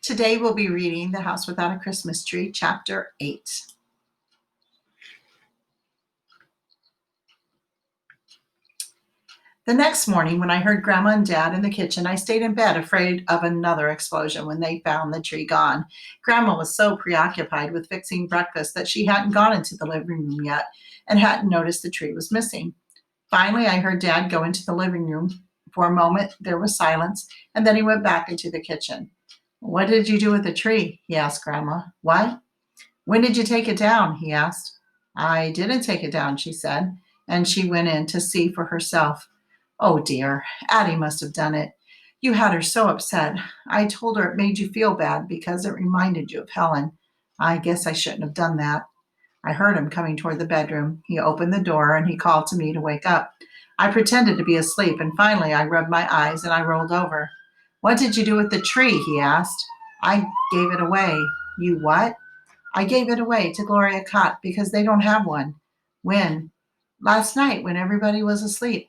Today we'll be reading The House Without a Christmas Tree, Chapter 8. The next morning, when I heard Grandma and Dad in the kitchen, I stayed in bed, afraid of another explosion when they found the tree gone. Grandma was so preoccupied with fixing breakfast that she hadn't gone into the living room yet and hadn't noticed the tree was missing. Finally, I heard Dad go into the living room. For a moment, there was silence, and then he went back into the kitchen. "What did you do with the tree?" he asked Grandma. "What? When did you take it down?" he asked. "I didn't take it down," she said, and she went in to see for herself. "Oh dear, Addie must have done it. You had her so upset. I told her it made you feel bad because it reminded you of Helen. I guess I shouldn't have done that." I heard him coming toward the bedroom. He opened the door and he called to me to wake up. I pretended to be asleep, and finally I rubbed my eyes and I rolled over. "What did you do with the tree?" he asked. "I gave it away." "You what?" "I gave it away to Gloria Cott because they don't have one." "When?" "Last night when everybody was asleep."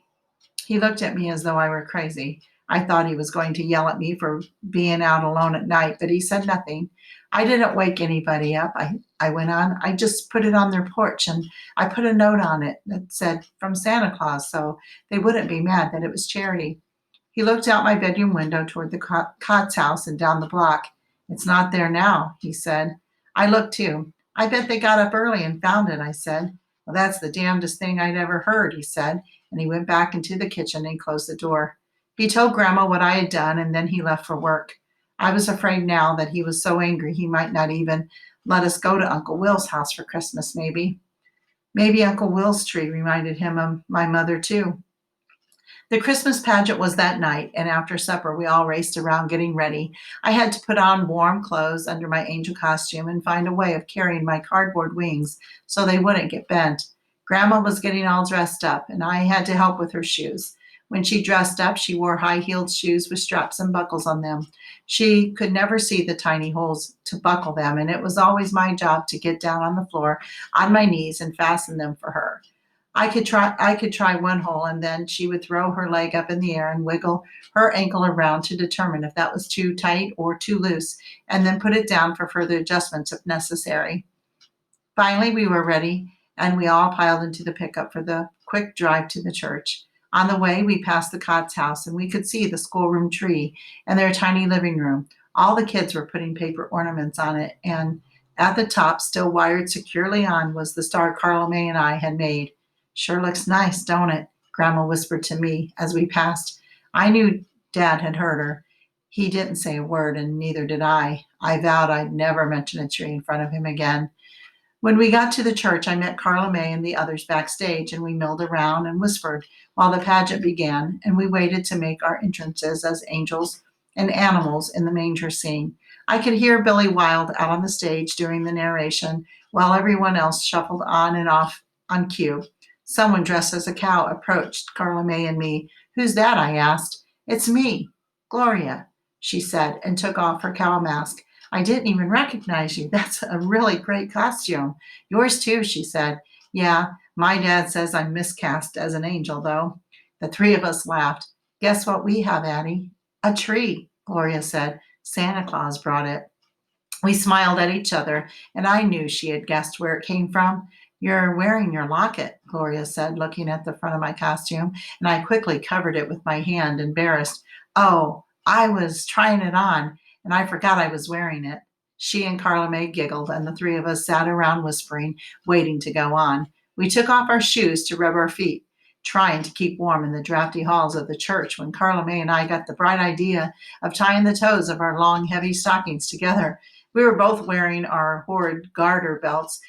He looked at me as though I were crazy. I thought he was going to yell at me for being out alone at night, but he said nothing. "I didn't wake anybody up," I went on. "I just put it on their porch, and I put a note on it that said, 'From Santa Claus,' so they wouldn't be mad that it was charity." He looked out my bedroom window toward the Cott's house and down the block. "It's not there now," he said. I looked too. "I bet they got up early and found it," I said. "Well, that's the damnedest thing I'd ever heard," he said, and he went back into the kitchen and closed the door. He told Grandma what I had done, and then he left for work. I was afraid now that he was so angry he might not even let us go to Uncle Will's house for Christmas, maybe. Maybe Uncle Will's tree reminded him of my mother, too. The Christmas pageant was that night, and after supper we all raced around getting ready. I had to put on warm clothes under my angel costume and find a way of carrying my cardboard wings so they wouldn't get bent. Grandma was getting all dressed up, and I had to help with her shoes. When she dressed up, she wore high-heeled shoes with straps and buckles on them. She could never see the tiny holes to buckle them, and it was always my job to get down on the floor on my knees and fasten them for her. I could try one hole, and then she would throw her leg up in the air and wiggle her ankle around to determine if that was too tight or too loose, and then put it down for further adjustments if necessary. Finally, we were ready, and we all piled into the pickup for the quick drive to the church. On the way, we passed the Cott's house, and we could see the schoolroom tree and their tiny living room. All the kids were putting paper ornaments on it, and at the top, still wired securely on, was the star Carla May and I had made. "Sure looks nice, don't it?" Grandma whispered to me as we passed. I knew Dad had heard her. He didn't say a word, and neither did I. I vowed I'd never mention a tree in front of him again. When we got to the church, I met Carla May and the others backstage, and we milled around and whispered while the pageant began, and we waited to make our entrances as angels and animals in the manger scene. I could hear Billy Wilde out on the stage doing the narration, while everyone else shuffled on and off on cue. Someone dressed as a cow approached Carla May and me. "Who's that?" I asked. "It's me, Gloria," she said, and took off her cow mask. "I didn't even recognize you. That's a really great costume." "Yours too," she said. "Yeah, my dad says I'm miscast as an angel, though." The three of us laughed. "Guess what we have, Addie?" "A tree," Gloria said. "Santa Claus brought it." We smiled at each other, and I knew she had guessed where it came from. "You're wearing your locket," Gloria said, looking at the front of my costume, and I quickly covered it with my hand, embarrassed. "Oh, I was trying it on, and I forgot I was wearing it." She and Carla May giggled, and the three of us sat around whispering, waiting to go on. We took off our shoes to rub our feet, trying to keep warm in the drafty halls of the church, when Carla May and I got the bright idea of tying the toes of our long, heavy stockings together. We were both wearing our horrid garter belts,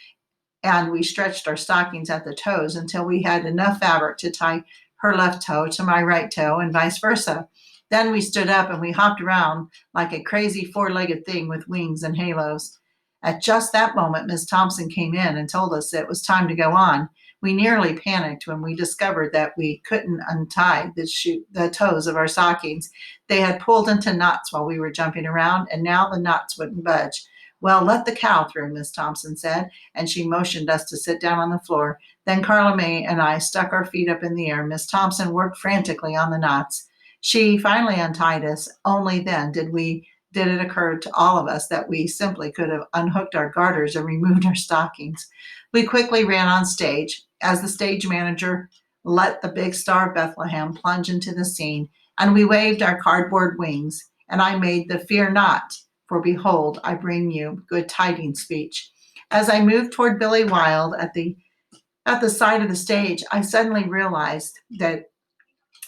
and we stretched our stockings at the toes until we had enough fabric to tie her left toe to my right toe and vice versa. Then we stood up and we hopped around like a crazy four-legged thing with wings and halos. At just that moment, Miss Thompson came in and told us it was time to go on. We nearly panicked when we discovered that we couldn't untie the toes of our stockings. They had pulled into knots while we were jumping around, and now the knots wouldn't budge. "Well, let the cow through," Miss Thompson said, and she motioned us to sit down on the floor. Then Carla May and I stuck our feet up in the air. Miss Thompson worked frantically on the knots. She finally untied us. Only then did we did it occur to all of us that we simply could have unhooked our garters and removed our stockings. We quickly ran on stage. As the stage manager let the big Star of Bethlehem plunge into the scene, and we waved our cardboard wings, and I made the "Fear not, for behold, I bring you good tidings" speech. As I moved toward Billy Wilde at the side of the stage, I suddenly realized that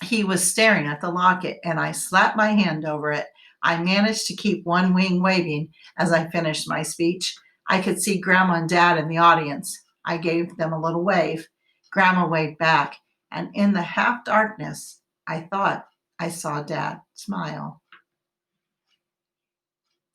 he was staring at the locket, and I slapped my hand over it. I managed to keep one wing waving as I finished my speech. I could see Grandma and Dad in the audience. I gave them a little wave. Grandma waved back, and in the half darkness, I thought I saw Dad smile.